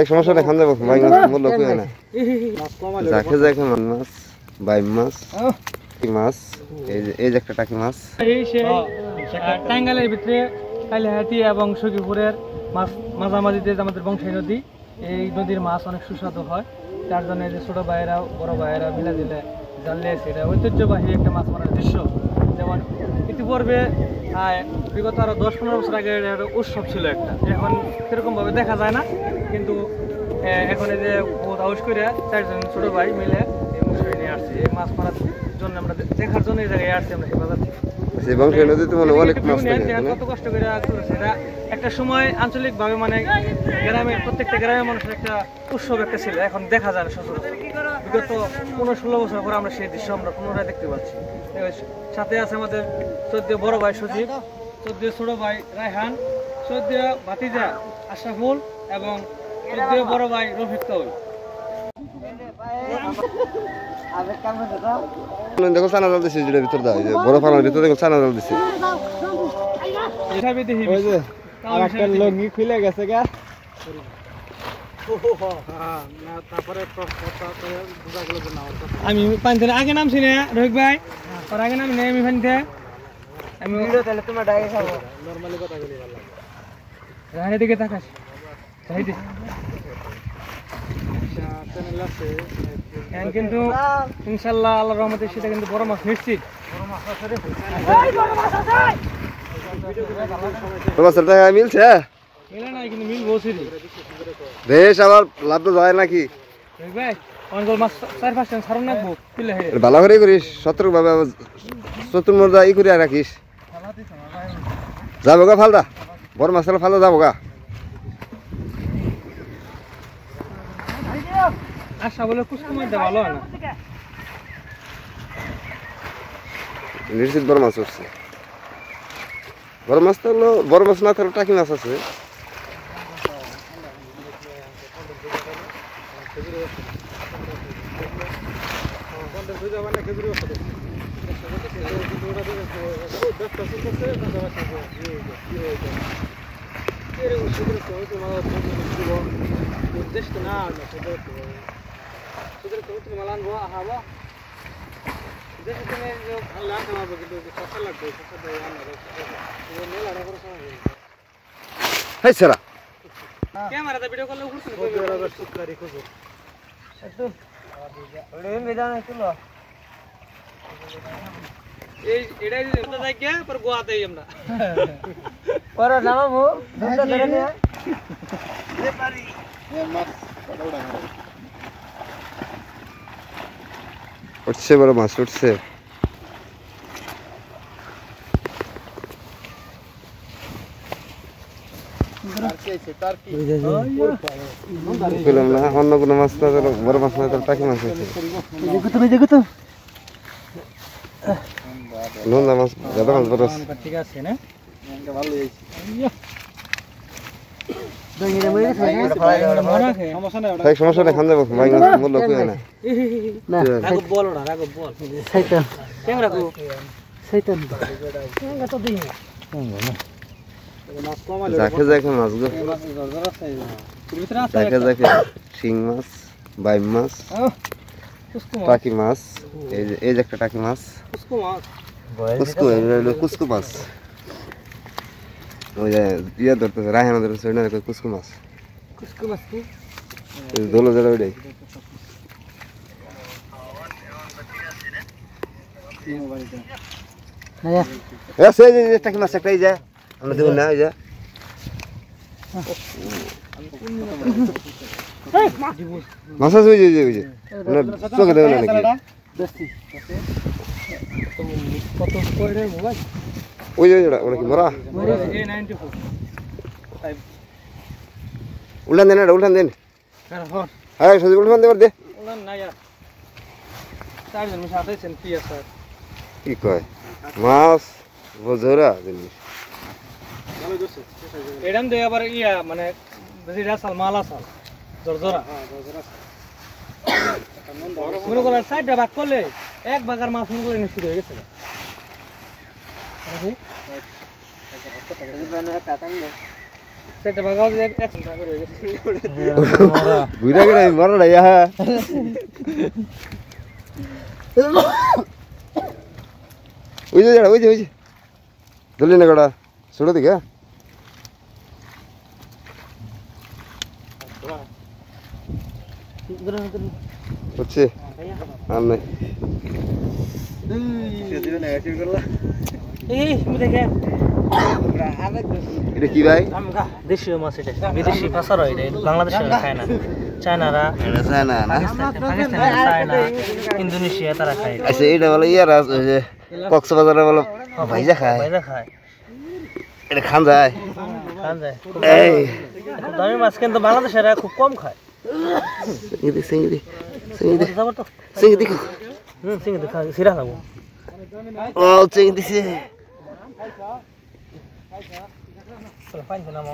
সমস্যা দেখান যাবো ভাই মূল্য কই না যাকে যাকে মাছ বাইম মাছ মাছ এই যে একটা টাকি মাছ এই সেই টাঙ্গাইলের ভিতরে কালিহাটি এবং সখীপুরের মাছ মাঝামাঝিতে আমাদের বংশী নদী এই নদীর মাছ অনেক সুস্বাদু হয় তার জন্য এই যে ছোট ভাইয়েরা বড় ভাইয়েরা মিলে দিলে জানলে সেটা ঐতিহ্যবাহী একটা মাছ মারার দৃশ্য যেমন ইতিপূর্বে বিগত আরো 10-15 বছর আগে উৎসব ছিল একটা এখন সেরকম ভাবে দেখা যায় না কিন্তু এখন এই যে হাউস করে 4জন ছোট ভাই মিলে এই মশারি নিয়ে আসছে এই মাছ মারার জন্য আমরা দেখার জন্য এই জায়গায় আসছি আমরা এই বাজার থেকে কত কষ্ট করে সেটা একটা সময় আঞ্চলিক ভাবে মানে গ্রামের প্রত্যেকটা গ্রামের মানুষের একটা উৎসব একটা ছিল এখন দেখা যায় না সচরাচর বিগত 15-16 বছর পরে আমরা সেই দৃশ্য আমরা পুনরায় দেখতে পাচ্ছি সাথে আছে আমাদের 14 বড় ভাই সজীব 14 ছোট ভাই রায়হান 14 ভাতিজা আশরাফুল এবং 14 বড় ভাই রফিক তৌল দেখো চানা জাল দিছে যেটা ভিতর দা বড় ফালার ভিতর দেখো চানা জাল দিছে আর একটা লঙ্গি খুলে গেছে গা আমি পানিতে আগে নামছি না রোহিত ভাই আর আগে নামি আমি পানিতে আমি তাহলে তোমার ডাকে খাবো নরমালি কথা বলি ভালো রাহানে দিকে তাকাস চাইদে চ্যানেল আছে কিন্তু ইনশাআল্লাহ আল্লাহর রহমতে সেটা কিন্তু বড় মাছ নিশ্চিত বড় মাছ আছে রে ওই বড় মাছ আছে তোমার সাথে মিলছে মিলে না কিন্তু মিল বসে রে বেশ আবার লাভ তো যায় নাকি ভাই অনগল মাছ 4-5 জন ছাড়ন রাখবো পিলে হে ভালো করে করিস সতর্ক ভাবে চতুর মর্দা ই করে রাখিস যাবো গা ফালদা বড় মাছ ফালদা যাবো গা আশা বলে কুসকুমার দে ভালো না নিশ্চিত বড় মাছ উঠছে বড় মাছ তো বড় মাছ না থাকলে টাকি মাছ আছে Hey, Sarah. Camera, the video call. এটাই এটা দেখে পর গোয়াতেই আমরা পর নামবো দুটো ধরে নিয়ে এ পারি এ মাছ ওড়া উঠছে বড় মাছ উঠছে বললাম না অন্য কোনো মাছ না বড় মাছ না টাকি মাছ আছে দেখো তো নোনা মাছ দাদা মাছ বড় ঠিক আছে না ভালো সমস্যা দেখান যাবো ভাই মূল্য কই না রাগব বল না রাগব বল শয়তান কেন রাখো শয়তান তো দিই যাকে যাকে মাছ গো যাকে যাকে শিং মাছ বাইম মাছ টাকি মাছ এই যে একটা টাকি মাছ কুসকু মাছ ওই যে ইয়া ধরতেছে রায়হানা ধরতেছে ওই না কুসকু মাছ কি দোলো যেটা ওইটাই টাকি মাছ একটাই যায় আমরা দেবো না ওই যা মাছ আছে ওই যে চোখে দেবো না নাকি ওই যে ওটা কি মরা উল্টান দেন এটা উল্টান দেন হ্যাঁ সজি উল্টান দেবার দে কি কয় মাছ বোঝরা জিনিস এরম দে আবার ইয়া মানে বেশি রাসাল মালা সাল জরজরা মনে করার সাইডটা ভাগ করলে এক ভাগার মাছ মনে করে শুরু হয়ে গেছে সেটা বাগাও যে এক ঘুরে গেলে মরো না ইয়া ওই যে ধরলি না কটা ছোট দিকে হচ্ছে আর নাই এটা কি ভাই দেশীয় মাছ এটা বিদেশি ভাষা রয় এটা বাংলাদেশে খায় না চায়নারা চায়না না পাকিস্তান চায়না ইন্দোনেশিয়া তারা খায় আচ্ছা এটা বলে ইয়ারা কক্সবাজারে বলে ভাইজা খায় এটা খান যায় এই দামি মাছ কিন্তু বাংলাদেশের খুব কম খায় চিংড়ি সিঙ্গি দেখা সিরা খাবো ও চিংড়ি দিছে পানি নামো